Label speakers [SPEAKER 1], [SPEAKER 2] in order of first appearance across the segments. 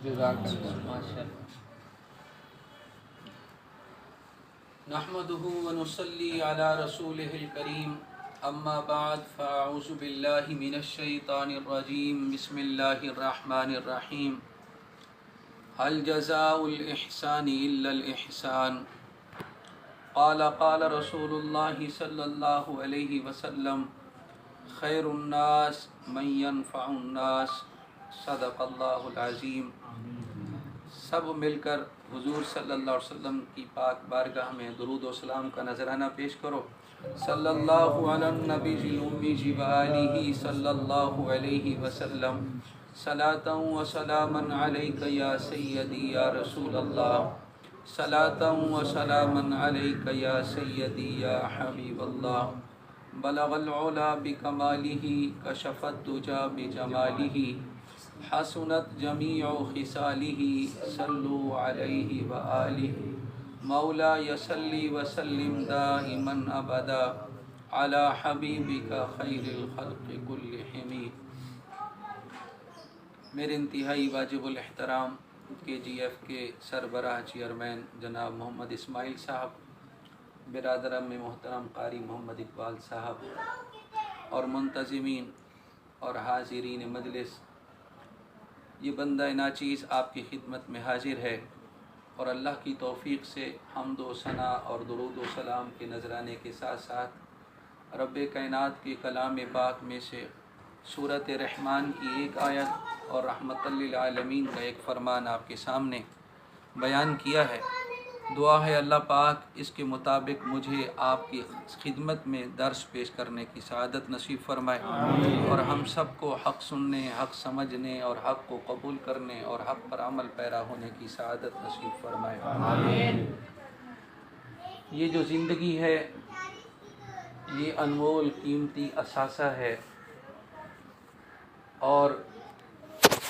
[SPEAKER 1] جزاک اللہ ماشاء اللہ۔ نحمده ونصلي على رسوله الكريم اما بعد فاعوذ بالله من الشيطان الرجيم بسم الله الرحمن الرحيم هل جزاء الإحسان إلا الإحسان قال رسول الله صلى الله عليه وسلم خير الناس من ينفع الناس صدق اللہ العظیم۔ سب مل کر حضور صلی اللہ علیہ وسلم کی پاک بارگاہ میں درود و سلام کا نذرانہ پیش کرو۔ صلی اللہ علی النبی الأمی وآلہ صلی اللہ علیہ وسلم صلاۃ و سلاما علیک یا سیدی یا رسول اللہ، صلاۃ و سلاما علیک یا سیدی یا حبیب اللہ، بلغ العلا بکمالہ کشف الدجی بجمالہ، حسنت جمیع خصالہ صلوا علیہ وآلہ، مولا یصلی وسلم دائما ابدا علی حبیبک خیر الخلق کلہم۔ میرے انتہائی واجب الاحترام KGF کے سربراہ چیئرمین جناب محمد اسماعیل صاحب، برادرم میں محترم قاری محمد اقبال صاحب، اور منتظمین اور حاضرین مجلس، یہ بندہ ناچیز آپ کی خدمت میں حاضر ہے اور اللہ کی توفیق سے حمد و ثنا اور درود و سلام کے نذرانے کے ساتھ ساتھ رب کائنات کے کلام پاک میں سے سورۃ رحمان کی ایک آیت اور رحمت للعالمین کا ایک فرمان آپ کے سامنے بیان کیا ہے۔ دعا ہے اللہ پاک اس کے مطابق مجھے آپ کی خدمت میں درس پیش کرنے کی سعادت نصیب فرمائے، اور ہم سب کو حق سننے، حق سمجھنے اور حق کو قبول کرنے اور حق پر عمل پیرا ہونے کی سعادت نصیب فرمائے۔ یہ جو زندگی ہے یہ انمول قیمتی اثاثہ ہے، اور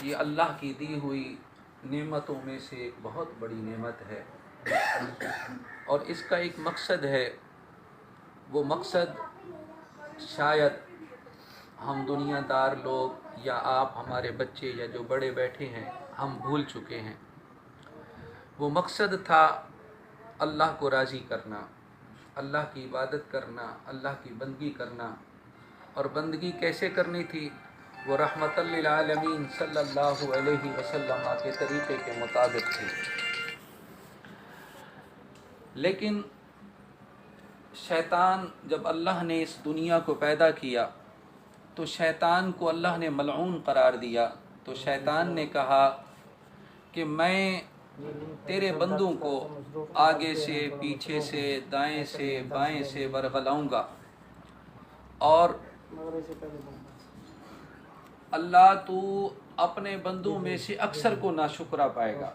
[SPEAKER 1] یہ اللہ کی دی ہوئی نعمتوں میں سے ایک بہت بڑی نعمت ہے، اور اس کا ایک مقصد ہے۔ وہ مقصد شاید ہم دنیا دار لوگ یا آپ ہمارے بچے یا جو بڑے بیٹھے ہیں ہم بھول چکے ہیں۔ وہ مقصد تھا اللہ کو راضی کرنا، اللہ کی عبادت کرنا، اللہ کی بندگی کرنا، اور بندگی کیسے کرنی تھی؟ وہ رحمت للعالمین صلی اللہ علیہ وسلم کے طریقے کے مطابق تھی۔ لیکن شیطان جب اللہ نے اس دنیا کو پیدا کیا تو شیطان کو اللہ نے ملعون قرار دیا، تو شیطان نے کہا کہ میں تیرے بندوں کو آگے سے، پیچھے سے، دائیں سے، بائیں سے ورغلاؤں گا، اور اللہ تو اپنے بندوں میں سے اکثر کو ناشکرا پائے گا،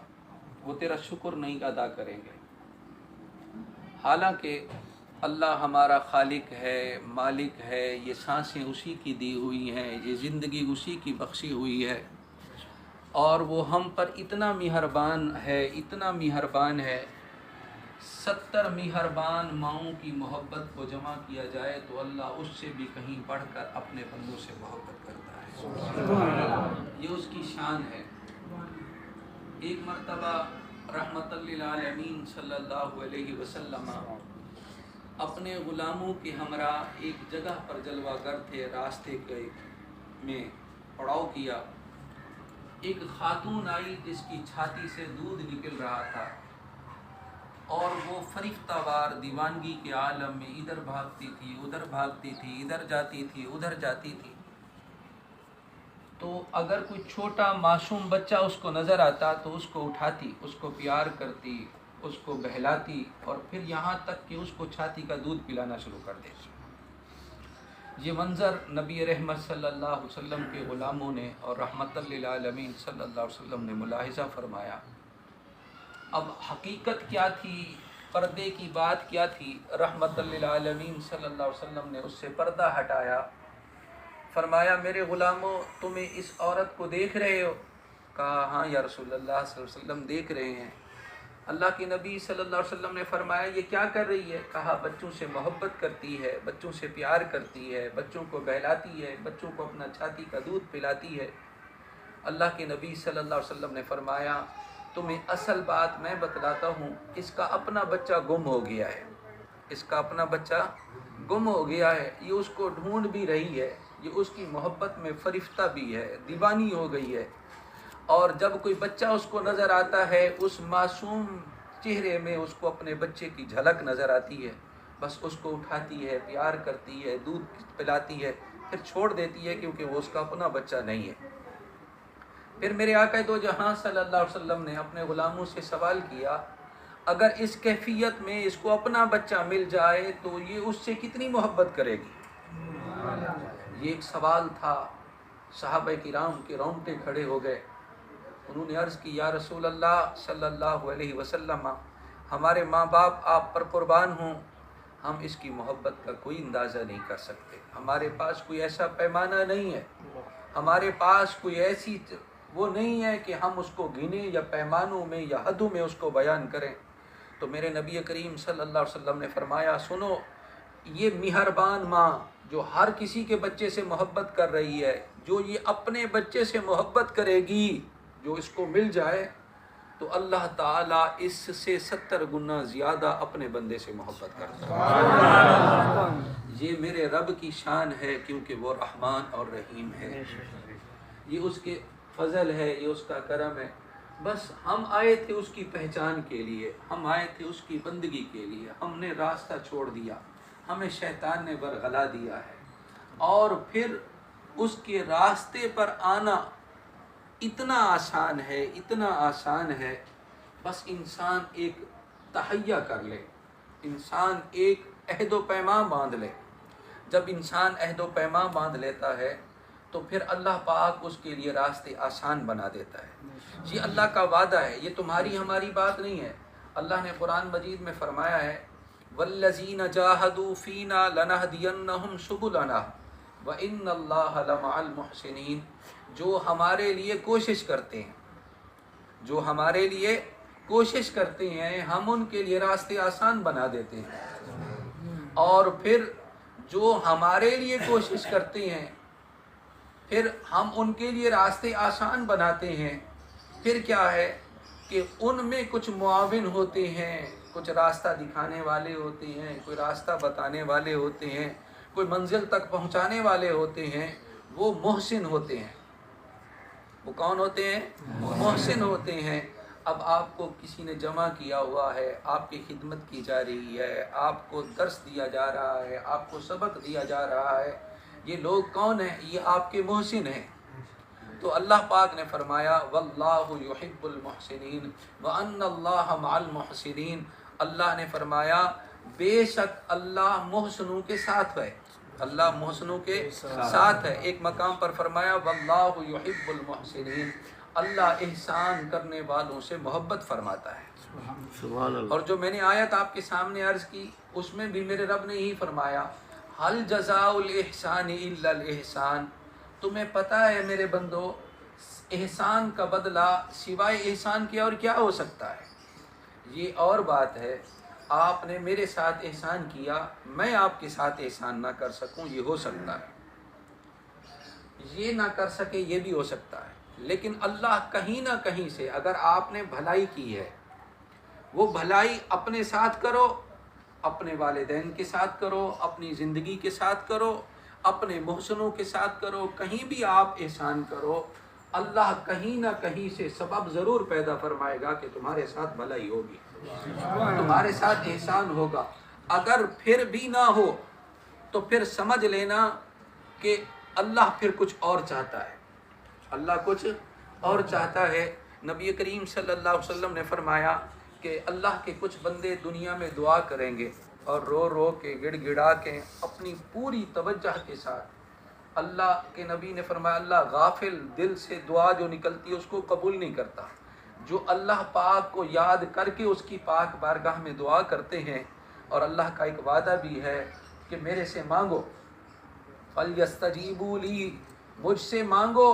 [SPEAKER 1] وہ تیرا شکر نہیں ادا کریں گے۔ حالانکہ اللہ ہمارا خالق ہے، مالک ہے، یہ سانسیں اسی کی دی ہوئی ہیں، یہ زندگی اسی کی بخشی ہوئی ہے، اور وہ ہم پر اتنا مہربان ہے، اتنا مہربان ہے۔ 70 مہربان ماؤں کی محبت کو جمع کیا جائے تو اللہ اس سے بھی کہیں بڑھ کر اپنے بندوں سے محبت کرتا ہے۔ یہ اس کی شان ہے۔ ایک مرتبہ رحمت للعالمین صلی اللہ علیہ وسلم اپنے غلاموں کے ہمراہ ایک جگہ پر جلوہ گر تھے، راستے کے میں پڑاؤ کیا۔ ایک خاتون آئی جس کی چھاتی سے دودھ نکل رہا تھا، اور وہ فرفتہ وار دیوانگی کے عالم میں ادھر بھاگتی تھی، ادھر بھاگتی تھی، ادھر جاتی تھی، ادھر جاتی تھی۔ تو اگر کوئی چھوٹا معصوم بچہ اس کو نظر آتا تو اس کو اٹھاتی، اس کو پیار کرتی، اس کو بہلاتی، اور پھر یہاں تک کہ اس کو چھاتی کا دودھ پلانا شروع کر دیتی۔ یہ منظر نبی رحمت صلی اللہ علیہ وسلم کے غلاموں نے اور رحمت للعالمین صلی اللہ علیہ وسلم نے ملاحظہ فرمایا۔ اب حقیقت کیا تھی، پردے کی بات کیا تھی؟ رحمت للعالمین صلی اللہ علیہ وسلم نے اس سے پردہ ہٹایا، فرمایا میرے غلاموں تمہیں اس عورت کو دیکھ رہے ہو؟ کہا ہاں یا رسول اللہ صلی اللہ علیہ وسلم دیکھ رہے ہیں۔ اللہ کے نبی صلی اللہ علیہ وسلم نے فرمایا یہ کیا کر رہی ہے؟ کہا بچوں سے محبت کرتی ہے، بچوں سے پیار کرتی ہے، بچوں کو بہلاتی ہے، بچوں کو اپنا چھاتی کا دودھ پلاتی ہے۔ اللہ کے نبی صلی اللہ علیہ وسلم نے فرمایا تمہیں اصل بات میں بتلاتا ہوں، اس کا اپنا بچہ گم ہو گیا ہے، اس کا اپنا بچہ گم ہو گیا ہے، یہ اس کو ڈھونڈ بھی رہی ہے، یہ اس کی محبت میں فرفتہ بھی ہے، دیوانی ہو گئی ہے، اور جب کوئی بچہ اس کو نظر آتا ہے اس معصوم چہرے میں اس کو اپنے بچے کی جھلک نظر آتی ہے، بس اس کو اٹھاتی ہے، پیار کرتی ہے، دودھ پلاتی ہے، پھر چھوڑ دیتی ہے کیونکہ وہ اس کا اپنا بچہ نہیں ہے۔ پھر میرے آقا دو جہاں صلی اللہ علیہ وسلم نے اپنے غلاموں سے سوال کیا اگر اس کیفیت میں اس کو اپنا بچہ مل جائے تو یہ اس سے کتنی محبت کرے گی؟ یہ ایک سوال تھا، صحابہ کرام کے رونگٹے کھڑے ہو گئے۔ انہوں نے عرض کی یا رسول اللہ صلی اللہ علیہ وسلم، ہمارے ماں باپ آپ پر قربان ہوں، ہم اس کی محبت کا کوئی اندازہ نہیں کر سکتے، ہمارے پاس کوئی ایسا پیمانہ نہیں ہے، ہمارے پاس کوئی ایسی وہ نہیں ہے کہ ہم اس کو گنیں یا پیمانوں میں یا حدوں میں اس کو بیان کریں۔ تو میرے نبی کریم صلی اللہ علیہ وسلم نے فرمایا سنو، یہ مہربان ماں جو ہر کسی کے بچے سے محبت کر رہی ہے، جو یہ اپنے بچے سے محبت کرے گی، جو اس کو مل جائے تو اللہ تعالیٰ اس سے 70 گنا زیادہ اپنے بندے سے محبت کرتا ہے۔ یہ میرے رب کی شان ہے کیونکہ وہ رحمان اور رحیم ہے، یہ اس کے فضل ہے، یہ اس کا کرم ہے۔ بس ہم آئے تھے اس کی پہچان کے لیے، ہم آئے تھے اس کی بندگی کے لیے، ہم نے راستہ چھوڑ دیا، ہمیں شیطان نے برگلا دیا ہے، اور پھر اس کے راستے پر آنا اتنا آسان ہے، اتنا آسان ہے، بس انسان ایک تہیہ کر لے، انسان ایک عہد و پیمان باندھ لے۔ جب انسان عہد و پیمان باندھ لیتا ہے تو پھر اللہ پاک اس کے لیے راستے آسان بنا دیتا ہے۔ یہ اللہ کا وعدہ ہے، یہ تمہاری ہماری بات نہیں ہے۔ اللہ نے قرآن مجید میں فرمایا ہے وَالَّذِينَ جَاهَدُوا فِينَا لَنَهْدِيَنَّهُمْ سُبُلَنَا وَإِنَّ اللَّهَ لَمَعَ الْمُحْسِنِينَ، جو ہمارے لیے کوشش کرتے ہیں، جو ہمارے لیے کوشش کرتے ہیں، ہم ان کے لیے راستے آسان بنا دیتے ہیں، اور پھر جو ہمارے لیے کوشش کرتے ہیں پھر ہم ان کے لیے راستے آسان بناتے ہیں۔ پھر کیا ہے کہ ان میں کچھ معاون ہوتے ہیں، کچھ راستہ دکھانے والے ہوتے ہیں، کوئی راستہ بتانے والے ہوتے ہیں، کوئی منزل تک پہنچانے والے ہوتے ہیں، وہ محسن ہوتے ہیں۔ وہ کون ہوتے ہیں؟ محسن ہوتے ہیں۔ اب آپ کو کسی نے جمع کیا ہوا ہے، آپ کی خدمت کی جا رہی ہے، آپ کو درس دیا جا رہا ہے، آپ کو سبق دیا جا رہا ہے، یہ لوگ کون ہیں؟ یہ آپ کے محسن ہیں۔ تو اللہ پاک نے فرمایا واللہ یحب المحسنین وان اللہ مع المحسنین، اللہ نے فرمایا بے شک اللہ محسنوں کے ساتھ ہے، اللہ محسنوں کے ساتھ ہے۔ ایک مقام پر فرمایا واللہ یحب المحسنین، اللہ احسان کرنے والوں سے محبت فرماتا ہے۔ اور جو میں نے آیت آپ کے سامنے عرض کی اس میں بھی میرے رب نے یہی فرمایا حل جزاء الاحسان الا الاحسان، تمہیں پتہ ہے میرے بندو احسان کا بدلہ سوائے احسان کے اور کیا ہو سکتا ہے؟ یہ اور بات ہے آپ نے میرے ساتھ احسان کیا، میں آپ کے ساتھ احسان نہ کر سکوں، یہ ہو سکتا ہے، یہ نہ کر سکے یہ بھی ہو سکتا ہے، لیکن اللہ کہیں نہ کہیں سے اگر آپ نے بھلائی کی ہے وہ بھلائی اپنے ساتھ کرو، اپنے والدین کے ساتھ کرو، اپنی زندگی کے ساتھ کرو، اپنے محسنوں کے ساتھ کرو، کہیں بھی آپ احسان کرو، اللہ کہیں نہ کہیں سے سبب ضرور پیدا فرمائے گا کہ تمہارے ساتھ بھلائی ہوگی، تمہارے ساتھ احسان ہوگا۔ اگر پھر بھی نہ ہو تو پھر سمجھ لینا کہ اللہ پھر کچھ اور چاہتا ہے، اللہ کچھ اور چاہتا ہے۔ نبی کریم صلی اللہ علیہ وسلم نے فرمایا کہ اللہ کے کچھ بندے دنیا میں دعا کریں گے اور رو رو کے گڑ گڑا کے اپنی پوری توجہ کے ساتھ، اللہ کے نبی نے فرمایا اللہ غافل دل سے دعا جو نکلتی ہے اس کو قبول نہیں کرتا، جو اللہ پاک کو یاد کر کے اس کی پاک بارگاہ میں دعا کرتے ہیں، اور اللہ کا ایک وعدہ بھی ہے کہ میرے سے مانگو فَلْيَسْتَجِيبُوا لِي، مجھ سے مانگو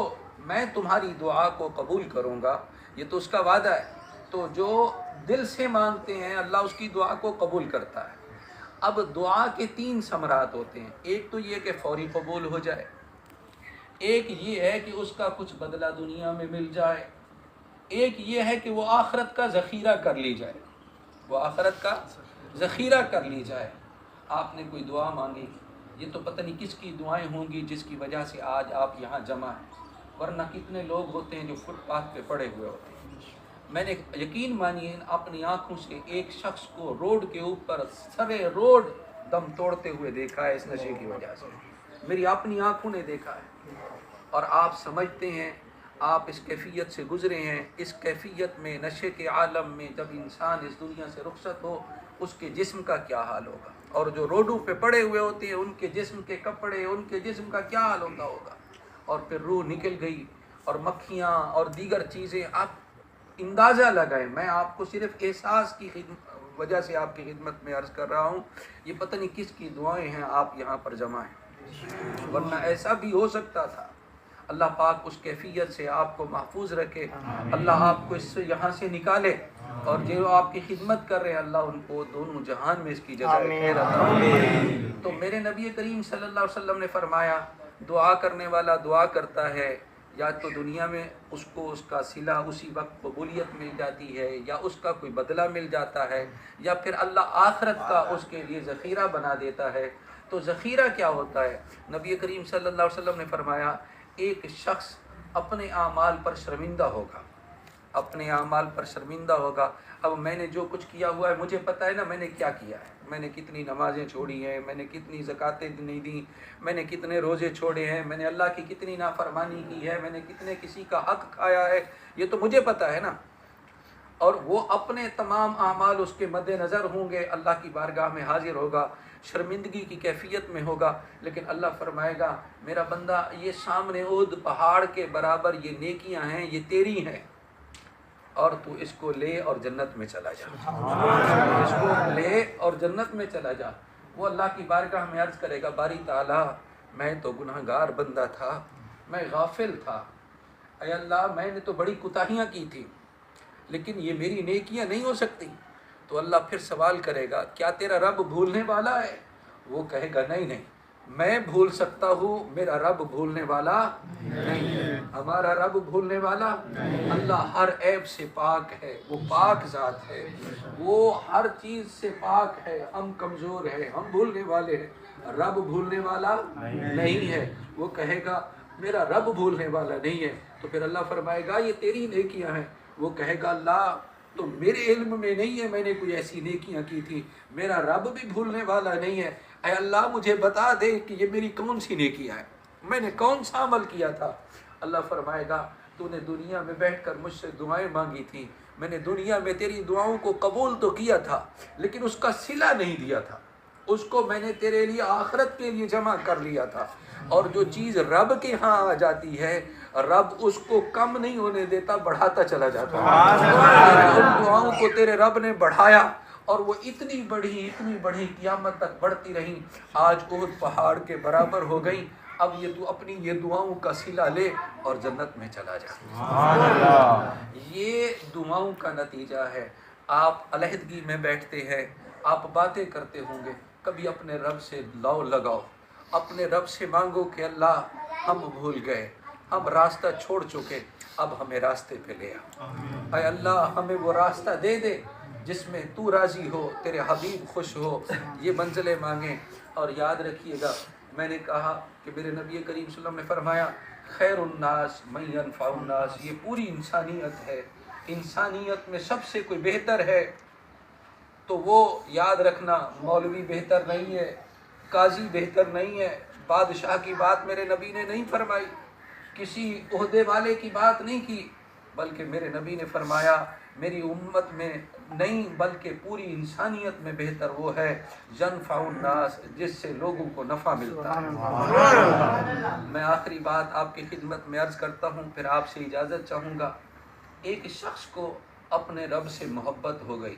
[SPEAKER 1] میں تمہاری دعا کو قبول کروں گا، یہ تو اس کا وعدہ ہے۔ تو جو دل سے مانگتے ہیں اللہ اس کی دعا کو قبول کرتا ہے۔ اب دعا کے 3 ثمرات ہوتے ہیں، ایک تو یہ کہ فوری قبول ہو جائے، ایک یہ ہے کہ اس کا کچھ بدلہ دنیا میں مل جائے، ایک یہ ہے کہ وہ آخرت کا ذخیرہ کر لی جائے، وہ آخرت کا ذخیرہ کر لی جائے۔ آپ نے کوئی دعا مانگی، یہ تو پتہ نہیں کس کی دعائیں ہوں گی جس کی وجہ سے آج آپ یہاں جمع ہیں، ورنہ کتنے لوگ ہوتے ہیں جو فٹ پاتھ پہ پڑے ہوئے ہوتے ہیں۔ میں نے یقین مانیے اپنی آنکھوں سے ایک شخص کو روڈ کے اوپر سرے روڈ دم توڑتے ہوئے دیکھا ہے اس نشے کی وجہ سے، میری اپنی آنکھوں نے دیکھا ہے۔ اور آپ سمجھتے ہیں، آپ اس کیفیت سے گزرے ہیں، اس کیفیت میں نشے کے عالم میں جب انسان اس دنیا سے رخصت ہو اس کے جسم کا کیا حال ہوگا، اور جو روڈوں پہ پڑے ہوئے ہوتے ہیں ان کے جسم کے کپڑے، ان کے جسم کا کیا حال ہوتا ہوگا۔ اور پھر روح نکل گئی اور مکھیاں اور دیگر چیزیں، آپ اندازہ لگائیں، میں آپ کو صرف احساس کی وجہ سے آپ کی خدمت میں عرض کر رہا ہوں، یہ پتہ نہیں کس کی دعائیں ہیں آپ یہاں پر جمع ہیں، ورنہ ایسا بھی ہو سکتا تھا۔ اللہ پاک اس کیفیت سے آپ کو محفوظ رکھے، اللہ آپ کو اس سے یہاں سے نکالے، اور جو آپ کی خدمت کر رہے ہیں اللہ ان کو دونوں جہان میں اس کی جزائے خیر عطا فرمائے۔ تو میرے نبی کریم صلی اللہ علیہ وسلم نے فرمایا، دعا کرنے والا دعا کرتا ہے، یا تو دنیا میں اس کو اس کا صلہ اسی وقت قبولیت مل جاتی ہے، یا اس کا کوئی بدلہ مل جاتا ہے، یا پھر اللہ آخرت کا اس کے لیے ذخیرہ بنا دیتا ہے۔ تو ذخیرہ کیا ہوتا ہے؟ نبی کریم صلی اللہ علیہ وسلم نے فرمایا، ایک شخص اپنے اعمال پر شرمندہ ہوگا، اپنے اعمال پر شرمندہ ہوگا۔ اب میں نے جو کچھ کیا ہوا ہے مجھے پتہ ہے نا میں نے کیا کیا ہے، میں نے کتنی نمازیں چھوڑی ہیں، میں نے کتنی زکاتیں نہیں دیں، میں نے کتنے روزے چھوڑے ہیں، میں نے اللہ کی کتنی نافرمانی کی ہے، میں نے کتنے کسی کا حق کھایا ہے، یہ تو مجھے پتہ ہے نا۔ اور وہ اپنے تمام اعمال اس کے مد نظر ہوں گے، اللہ کی بارگاہ میں حاضر ہوگا، شرمندگی کی کیفیت میں ہوگا، لیکن اللہ فرمائے گا میرا بندہ یہ سامنے احد پہاڑ کے برابر یہ نیکیاں ہیں، یہ تیری ہیں، اور تو اس کو لے اور جنت میں چلا جا، اس کو لے اور جنت میں چلا جا۔ وہ اللہ کی بارگاہ میں عرض کرے گا، باری تعالیٰ میں تو گناہگار بندہ تھا، میں غافل تھا، اے اللہ میں نے تو بڑی کوتاہیاں کی تھی، لیکن یہ میری نیکیاں نہیں ہو سکتی۔ تو اللہ پھر سوال کرے گا، کیا تیرا رب بھولنے والا ہے؟ وہ کہے گا نہیں نہیں، میں بھول سکتا ہوں، میرا رب بھولنے والا نہیں ہے، ہمارا رب بھولنے والا۔ اللہ ہر عیب سے پاک ہے، وہ پاک ذات ہے، وہ ہر چیز سے پاک ہے، ہم کمزور ہیں، ہم بھولنے والے ہیں، رب بھولنے والا نہیں ہے۔ وہ کہے گا میرا رب بھولنے والا نہیں ہے، تو پھر اللہ فرمائے گا یہ تیری نیکیاں ہیں۔ وہ کہے گا اللہ تو میرے علم میں نہیں ہے میں نے کوئی ایسی نیکیاں کی تھی، میرا رب بھی بھولنے والا نہیں ہے، اے اللہ مجھے بتا دے کہ یہ میری کون سی نیکیاں ہیں، میں نے کون سا عمل کیا تھا۔ اللہ فرمائے گا تو نے دنیا میں بیٹھ کر مجھ سے دعائیں مانگی تھیں، میں نے دنیا میں تیری دعاؤں کو قبول تو کیا تھا لیکن اس کا صلہ نہیں دیا تھا، اس کو میں نے تیرے لیے آخرت کے لیے جمع کر لیا تھا۔ اور جو چیز رب کے ہاں آ جاتی ہے رب اس کو کم نہیں ہونے دیتا، بڑھاتا چلا جاتا ہے۔ ان دعاؤں کو تیرے رب نے بڑھایا اور وہ اتنی بڑھی قیامت تک بڑھتی رہی، آج احد پہاڑ کے برابر ہو گئی۔ اب یہ تو اپنی یہ دعاؤں کا صلہ لے اور جنت میں چلا جا۔ یہ دعاؤں کا نتیجہ ہے۔ آپ علیحدگی میں بیٹھتے ہیں، آپ باتیں کرتے ہوں گے، کبھی اپنے رب سے لو لگاؤ، اپنے رب سے مانگو کہ اللہ ہم بھول گئے، ہم راستہ چھوڑ چکے، اب ہمیں راستے پہ لے آ، اے اللہ ہمیں وہ راستہ دے دے جس میں تو راضی ہو، تیرے حبیب خوش ہو۔ یہ منزلیں مانگیں۔ اور یاد رکھیے گا میں نے کہا کہ میرے نبی کریم صلی اللہ علیہ وسلم نے فرمایا خیر الناس من ينفع الناس، یہ پوری انسانیت ہے، انسانیت میں سب سے کوئی بہتر ہے تو وہ یاد رکھنا مولوی بہتر نہیں ہے، قاضی بہتر نہیں ہے، بادشاہ کی بات میرے نبی نے نہیں فرمائی، کسی عہدے والے کی بات نہیں کی، بلکہ میرے نبی نے فرمایا میری امت میں نہیں بلکہ پوری انسانیت میں بہتر وہ ہے ینفع الناس، جس سے لوگوں کو نفع ملتا ہے۔ میں آخری بات آپ کی خدمت میں عرض کرتا ہوں پھر آپ سے اجازت چاہوں گا۔ ایک شخص کو اپنے رب سے محبت ہو گئی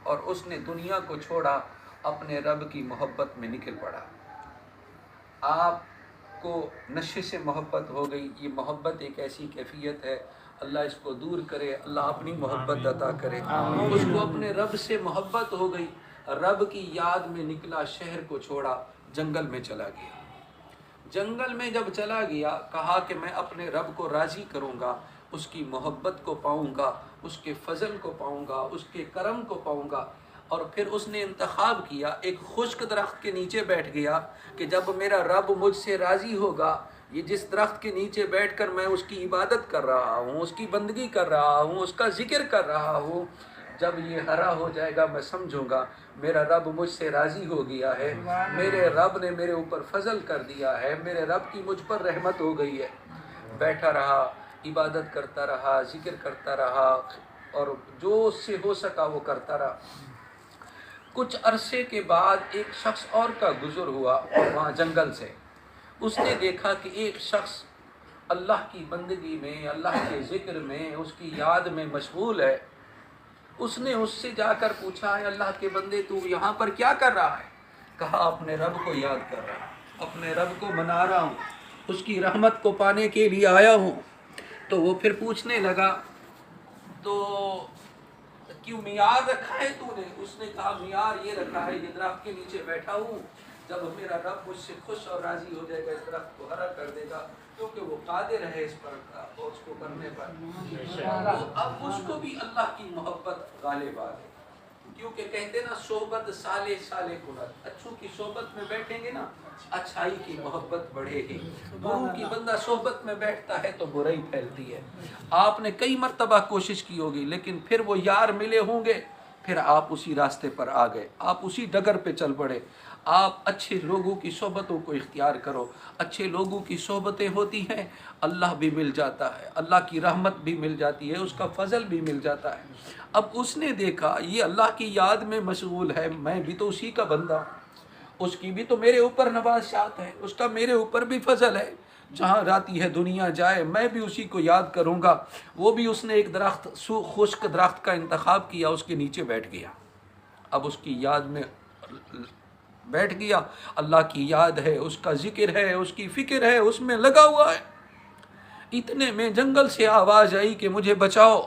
[SPEAKER 1] اور اس نے دنیا کو چھوڑا، اپنے رب کی محبت میں نکل پڑا۔ آپ کو نشے سے محبت ہو گئی، یہ محبت ایک ایسی کیفیت ہے اللہ اس کو دور کرے، اللہ اپنی محبت عطا کرے۔ اس کو اپنے رب سے محبت ہو گئی، رب کی یاد میں نکلا، شہر کو چھوڑا، جنگل میں چلا گیا۔ جنگل میں جب چلا گیا کہا کہ میں اپنے رب کو راضی کروں گا، اس کی محبت کو پاؤں گا، اس کے فضل کو پاؤں گا، اس کے کرم کو پاؤں گا۔ اور پھر اس نے انتخاب کیا، ایک خشک درخت کے نیچے بیٹھ گیا کہ جب میرا رب مجھ سے راضی ہوگا، یہ جس درخت کے نیچے بیٹھ کر میں اس کی عبادت کر رہا ہوں، اس کی بندگی کر رہا ہوں، اس کا ذکر کر رہا ہوں، جب یہ ہرا ہو جائے گا میں سمجھوں گا میرا رب مجھ سے راضی ہو گیا ہے، میرے رب نے میرے اوپر فضل کر دیا ہے، میرے رب کی مجھ پر رحمت ہو گئی ہے۔ بیٹھا رہا، عبادت کرتا رہا، ذکر کرتا رہا، اور جو اس سے ہو سکا وہ کرتا رہا۔ کچھ عرصے کے بعد ایک شخص اور کا گزر ہوا وہاں جنگل سے۔ اس نے دیکھا کہ ایک شخص اللہ کی بندگی میں، اللہ کے ذکر میں، اس کی یاد میں مشغول ہے۔ اس نے اس سے جا کر پوچھا، اے اللہ کے بندے تو یہاں پر کیا کر رہا ہے؟ کہا اپنے رب کو یاد کر رہا ہوں، اپنے رب کو منا رہا ہوں، اس کی رحمت کو پانے کے لیے آیا ہوں۔ تو وہ پھر پوچھنے لگا تو کیوں معیار رکھا ہے تو نے؟ اس نے کہا معیار یہ رکھا ہے، یہ درخت کے نیچے بیٹھا ہوں، جب میرا رب مجھ سے خوش اور راضی ہو جائے گا اس درخت کو ہرا کر دے گا، کیونکہ وہ قادر ہے اس پر اور اس کو کرنے پر۔ تو اب اس کو بھی اللہ کی محبت غالب آ گئی، کیونکہ کہتے نا صحبت صالح صالح کنت، اچھوں کی صحبت میں بیٹھیں گے نا اچھائی کی محبت بڑھے گی۔ بروں کی بندہ صحبت میں بیٹھتا ہے تو برائی پھیلتی ہے۔ آپ نے کئی مرتبہ کوشش کی ہوگی لیکن پھر وہ یار ملے ہوں گے، پھر آپ اسی راستے پر آ گئے، آپ اسی ڈگر پہ چل پڑے۔ آپ اچھے لوگوں کی صحبتوں کو اختیار کرو، اچھے لوگوں کی صحبتیں ہوتی ہیں، اللہ بھی مل جاتا ہے، اللہ کی رحمت بھی مل جاتی ہے، اس کا فضل بھی مل جاتا ہے۔ اب اس نے دیکھا یہ اللہ کی یاد میں مشغول ہے، میں بھی تو اسی کا بندہ ہوں، اس کی بھی تو میرے اوپر نوازشات ہے، اس کا میرے اوپر بھی فضل ہے، جہاں جاتی ہے دنیا جائے میں بھی اسی کو یاد کروں گا۔ وہ بھی اس نے ایک درخت خشک درخت کا انتخاب کیا، اس کے نیچے بیٹھ گیا۔ اب اس کی یاد میں بیٹھ گیا، اللہ کی یاد ہے، اس کا ذکر ہے، اس کی فکر ہے، اس میں لگا ہوا ہے۔ اتنے میں جنگل سے آواز آئی کہ مجھے بچاؤ،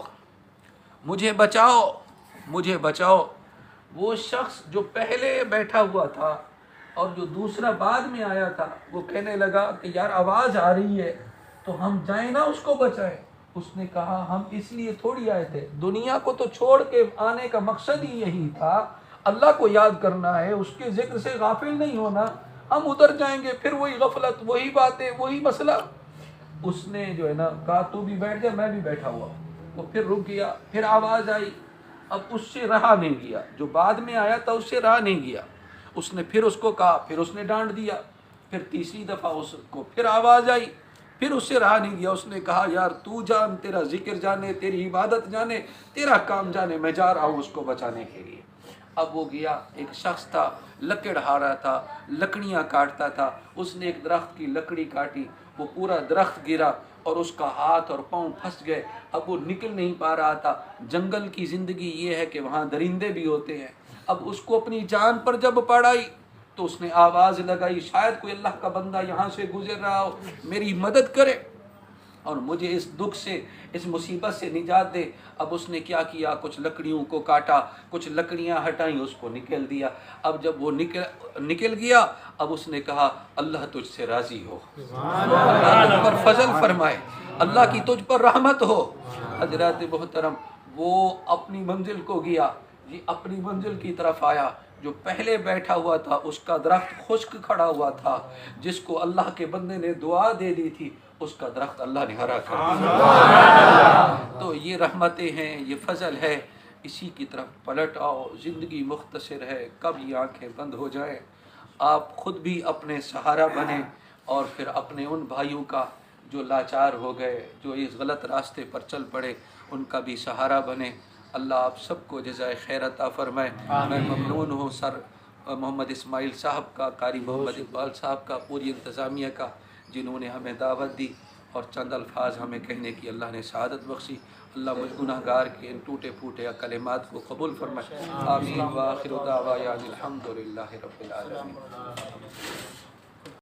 [SPEAKER 1] مجھے بچاؤ، مجھے بچاؤ۔ وہ شخص جو پہلے بیٹھا ہوا تھا اور جو دوسرا بعد میں آیا تھا وہ کہنے لگا کہ یار آواز آ رہی ہے تو ہم جائیں نا اس کو بچائیں۔ اس نے کہا ہم اس لیے تھوڑی آئے تھے، دنیا کو تو چھوڑ کے آنے کا مقصد ہی یہی تھا، اللہ کو یاد کرنا ہے، اس کے ذکر سے غافل نہیں ہونا۔ ہم ادھر جائیں گے پھر وہی غفلت، وہی باتیں، وہی مسئلہ۔ اس نے جو ہے نا کہا تو بھی بیٹھ جا، میں بھی بیٹھا ہوا۔ وہ پھر رک گیا، پھر آواز آئی، اب اس سے رہا نہیں گیا، جو بعد میں آیا تھا اس سے رہا نہیں گیا۔ اس نے پھر اس کو کہا، پھر اس نے ڈانٹ دیا، پھر تیسری دفعہ اس کو پھر آواز آئی، پھر اس سے رہا نہیں گیا۔ اس نے کہا یار تو جان، تیرا ذکر جانے، تیری عبادت جانے، تیرا کام جانے، میں جا رہا ہوں اس کو بچانے کے لیے۔ اب وہ گیا، ایک شخص تھا لکڑ ہارا تھا، لکڑیاں کاٹتا تھا، اس نے ایک درخت کی لکڑی کاٹی، وہ پورا درخت گرا اور اس کا ہاتھ اور پاؤں پھنس گئے، اب وہ نکل نہیں پا رہا تھا۔ جنگل کی زندگی یہ ہے کہ وہاں درندے بھی ہوتے ہیں۔ اب اس کو اپنی جان پر جب پڑائی تو اس نے آواز لگائی شاید کوئی اللہ کا بندہ یہاں سے گزر رہا ہو، میری مدد کرے اور مجھے اس دکھ سے، اس مصیبت سے نجات دے۔ اب اس نے کیا کیا، کچھ لکڑیوں کو کاٹا، کچھ لکڑیاں ہٹائیں، اس کو نکل دیا۔ اب جب وہ نکل گیا، اب اس نے کہا اللہ تجھ سے راضی ہو، اللہ تجھ پر فضل فرمائے، اللہ کی تجھ پر رحمت ہو۔ حضرات محترم، وہ اپنی منزل کو گیا، یہ اپنی منزل کی طرف آیا۔ جو پہلے بیٹھا ہوا تھا اس کا درخت خشک کھڑا ہوا تھا، جس کو اللہ کے بندے نے دعا دے دی تھی اس کا درخت اللہ نے ہرا کر دیا۔ تو یہ رحمتیں ہیں، یہ فضل ہے، اسی کی طرف پلٹ آؤ۔ زندگی مختصر ہے، کب یہ آنکھیں بند ہو جائیں۔ آپ خود بھی اپنے سہارا بنیں اور پھر اپنے ان بھائیوں کا جو لاچار ہو گئے، جو اس غلط راستے پر چل پڑے، ان کا بھی سہارا بنیں۔ اللہ آپ سب کو جزائے خیر عطا فرمائے۔ میں ممنون ہوں سر محمد اسماعیل صاحب کا، قاری محمد اقبال صاحب کا، پوری انتظامیہ کا، جنہوں نے ہمیں دعوت دی اور چند الفاظ ہمیں کہنے کی اللہ نے سعادت بخشی۔ اللہ مجھ گناہ گار کے ان ٹوٹے پھوٹے کلمات کو قبول فرمائے۔ آمین وآخر دعوانا الحمدللہ رب العالمین۔